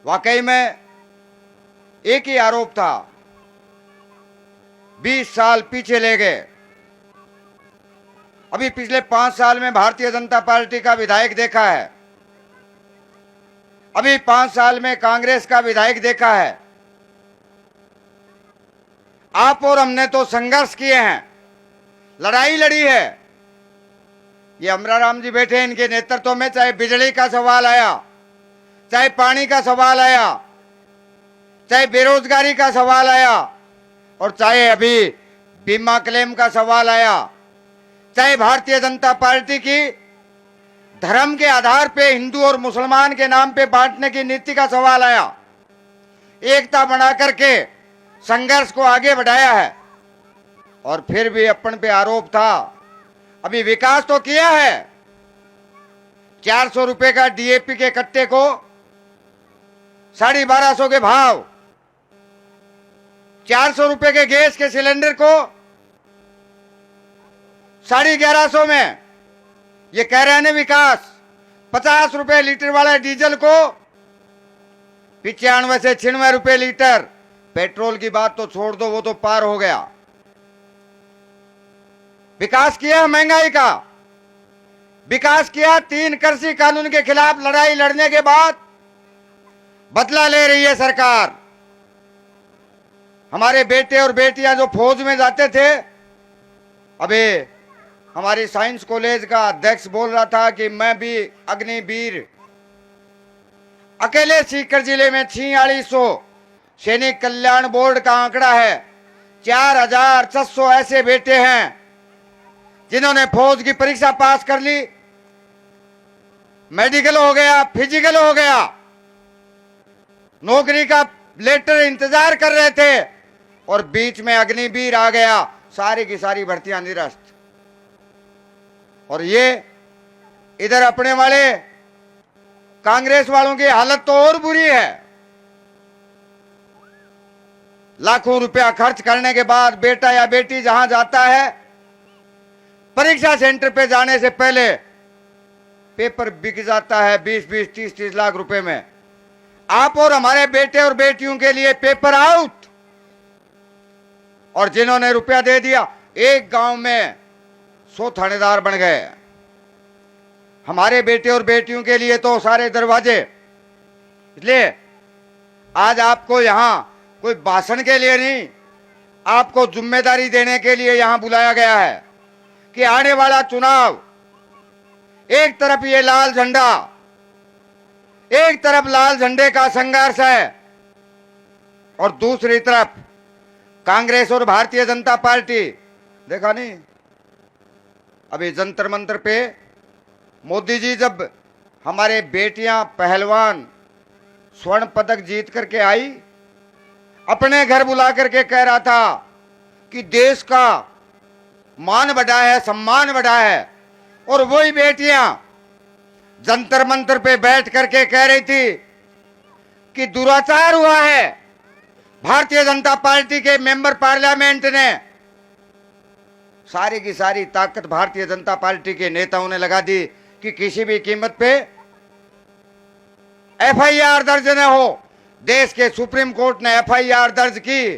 वाकई में एक ही आरोप था, 20 साल पीछे ले गए। अभी पिछले 5 साल में भारतीय जनता पार्टी का विधायक देखा है, अभी 5 साल में कांग्रेस का विधायक देखा है। आप और हमने तो संघर्ष किए हैं, लड़ाई लड़ी है। ये अमराराम जी बैठे, इनके नेतृत्व में चाहे बिजली का सवाल आया, चाहे पानी का सवाल आया, चाहे बेरोजगारी का सवाल आया, और चाहे अभी बीमा क्लेम का सवाल आया, चाहे भारतीय जनता पार्टी की धर्म के आधार पे हिंदू और मुसलमान के नाम पे बांटने की नीति का सवाल आया, एकता बना करके संघर्ष को आगे बढ़ाया है। और फिर भी अपन पे आरोप था, अभी विकास तो किया है। 400 रुपए का डीएपी के कट्टे को 1250 के भाव, 400 रुपए के गैस के सिलेंडर को 1150 में ये कह रहे हैं विकास। 50 रुपए लीटर वाले डीजल को 95 से 96 रुपए लीटर। पेट्रोल की बात तो छोड़ दो, वो तो पार हो गया। विकास किया महंगाई का, विकास किया। 3 कृषि कानून के खिलाफ लड़ाई लड़ने के बाद बदला ले रही है सरकार। हमारे बेटे और बेटियां जो फौज में जाते थे, अबे हमारी साइंस कॉलेज का अध्यक्ष बोल रहा था कि मैं भी अग्निवीर। अकेले सीकर जिले में 4600 सैनिक कल्याण बोर्ड का आंकड़ा है, 4600 ऐसे बेटे हैं जिन्होंने फौज की परीक्षा पास कर ली, मेडिकल हो गया, फिजिकल हो गया, नौकरी का लेटर इंतजार कर रहे थे, और बीच में अग्निवीर आ गया। सारी की सारी भर्तियां निरस्त। और ये इधर अपने वाले कांग्रेस वालों की हालत तो और बुरी है। लाखों रुपया खर्च करने के बाद बेटा या बेटी जहां जाता है, परीक्षा सेंटर पे जाने से पहले पेपर बिक जाता है 20-20, 30-30 लाख रुपए में। आप और हमारे बेटे और बेटियों के लिए पेपर आउट। और जिन्होंने रुपया दे दिया, एक गांव में 100 थानेदार बन गए। हमारे बेटे और बेटियों के लिए तो सारे दरवाजे। इसलिए आज आपको यहां कोई भाषण के लिए नहीं, आपको जिम्मेदारी देने के लिए यहां बुलाया गया है कि आने वाला चुनाव, एक तरफ ये लाल झंडा, एक तरफ लाल झंडे का संघर्ष है, और दूसरी तरफ कांग्रेस और भारतीय जनता पार्टी। देखा नहीं, अभी जंतर मंतर पे मोदी जी जब हमारे बेटियां पहलवान स्वर्ण पदक जीत करके आई, अपने घर बुला करके कह रहा था कि देश का मान बढ़ा है, सम्मान बढ़ा है। और वही बेटियां जंतर मंतर पे बैठ करके कह रही थी कि दुराचार हुआ है। भारतीय जनता पार्टी के मेंबर पार्लियामेंट ने सारी की सारी ताकत भारतीय जनता पार्टी के नेताओं ने लगा दी कि किसी भी कीमत पे एफआईआर दर्ज न हो। देश के सुप्रीम कोर्ट ने एफआईआर दर्ज की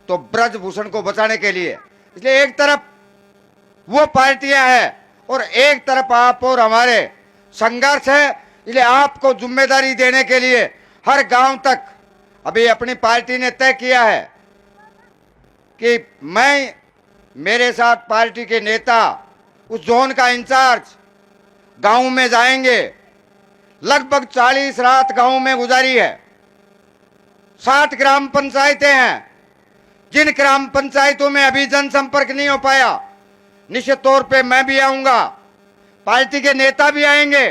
तो ब्रजभूषण को बचाने के लिए। इसलिए एक तरफ वो पार्टियां हैं और एक तरफ आप और हमारे संघर्ष है। इसलिए आपको जिम्मेदारी देने के लिए हर गांव तक अभी अपनी पार्टी ने तय किया है कि मैं, मेरे साथ पार्टी के नेता, उस जोन का इंचार्ज गांव में जाएंगे। लगभग 40 रात गांव में गुजारी है। 60 ग्राम पंचायतें हैं, जिन ग्राम पंचायतों में अभी जनसंपर्क नहीं हो पाया, निश्चित तौर पे मैं भी आऊंगा, पार्टी के नेता भी आएंगे।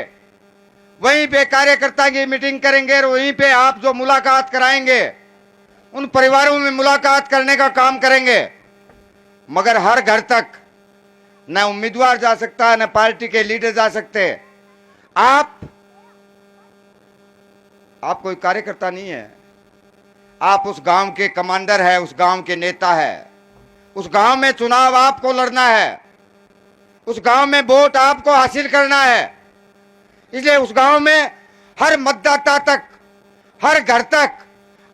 वहीं पे कार्यकर्ता की मीटिंग करेंगे और वहीं पे आप जो मुलाकात कराएंगे, उन परिवारों में मुलाकात करने का काम करेंगे। मगर हर घर तक न उम्मीदवार जा सकता है, न पार्टी के लीडर जा सकते। आप कोई कार्यकर्ता नहीं है, आप उस गांव के कमांडर है, उस गांव के नेता है। उस गांव में चुनाव आपको लड़ना है, उस गांव में वोट आपको हासिल करना है। इसलिए उस गांव में हर मतदाता तक, हर घर तक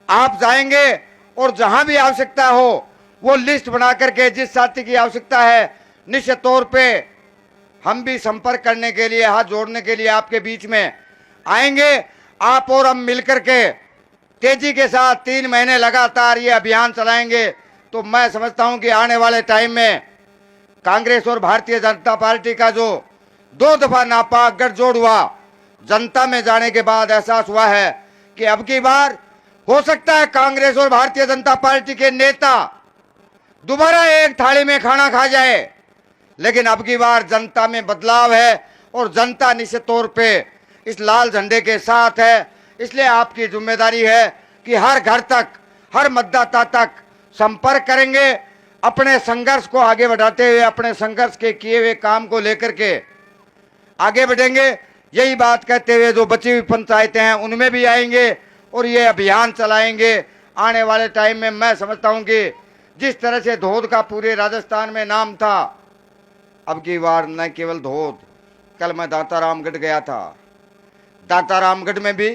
आप जाएंगे और जहां भी आवश्यकता हो वो लिस्ट बना करके जिस साथी की आवश्यकता है निश्चित तौर पे हम भी संपर्क करने के लिए, हाथ जोड़ने के लिए आपके बीच में आएंगे। आप और हम मिलकर के तेजी के साथ 3 महीने लगातार ये अभियान चलाएंगे तो मैं समझता हूं कि आने वाले टाइम में कांग्रेस और भारतीय जनता पार्टी का जो 2 दफा नापाक गठजोड़ हुआ, जनता में जाने के बाद एहसास हुआ है कि अब की बार हो सकता है कांग्रेस और भारतीय जनता पार्टी के नेता दोबारा एक थाली में खाना खा जाए, लेकिन अब की बार जनता में बदलाव है और जनता निश्चित तौर पे इस लाल झंडे के साथ है। इसलिए आपकी जिम्मेदारी है कि हर घर तक, हर मतदाता तक संपर्क करेंगे, अपने संघर्ष को आगे बढ़ाते हुए, अपने संघर्ष के किए हुए काम को लेकर के आगे बढ़ेंगे। यही बात कहते हुए जो बची हुई पंचायतें हैं उनमें भी आएंगे और ये अभियान चलाएंगे। आने वाले टाइम में मैं समझता हूं कि जिस तरह से धोद का पूरे राजस्थान में नाम था, अब की बार न केवल धोद, कल मैं दातारामगढ़ गया था, दातारामगढ़ में भी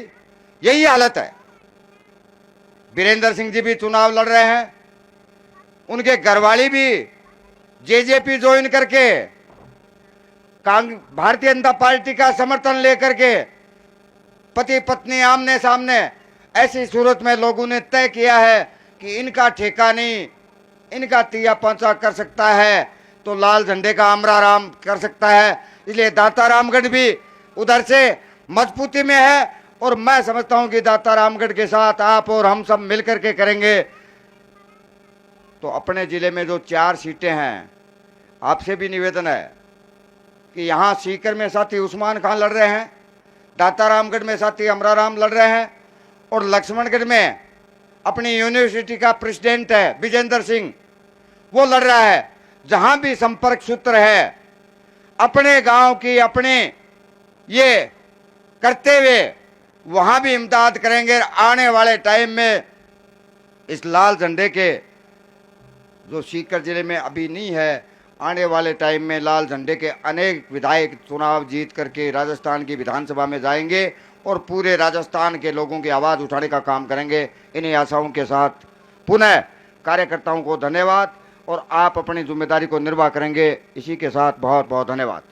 यही हालत है। वीरेंद्र सिंह जी भी चुनाव लड़ रहे हैं, उनके घरवाली भी जेजेपी ज्वाइन करके भारतीय जनता पार्टी का समर्थन लेकर के पति पत्नी आमने सामने, ऐसी सूरत में लोगों ने तय किया है कि इनका ठेका नहीं, इनका तिया पंचा कर सकता है तो लाल झंडे का अमरा राम कर सकता है। इसलिए दातारामगढ़ भी उधर से मजबूती में है और मैं समझता हूं कि दातारामगढ़ के साथ आप और हम सब मिलकर के करेंगे तो अपने जिले में जो 4 सीटें हैं, आपसे भी निवेदन है कि यहाँ सीकर में साथी उस्मान खान लड़ रहे हैं, दातारामगढ़ में साथी अमराराम लड़ रहे हैं और लक्ष्मणगढ़ में अपनी यूनिवर्सिटी का प्रेसिडेंट है विजेंद्र सिंह, वो लड़ रहा है। जहां भी संपर्क सूत्र है अपने गांव की अपने ये करते हुए वहां भी इमदाद करेंगे। आने वाले टाइम में इस लाल झंडे के जो सीकर जिले में अभी नहीं है, आने वाले टाइम में लाल झंडे के अनेक विधायक चुनाव जीत करके राजस्थान की विधानसभा में जाएंगे और पूरे राजस्थान के लोगों की आवाज़ उठाने का काम करेंगे। इन्हीं आशाओं के साथ पुनः कार्यकर्ताओं को धन्यवाद और आप अपनी जिम्मेदारी को निर्वाह करेंगे। इसी के साथ बहुत बहुत धन्यवाद।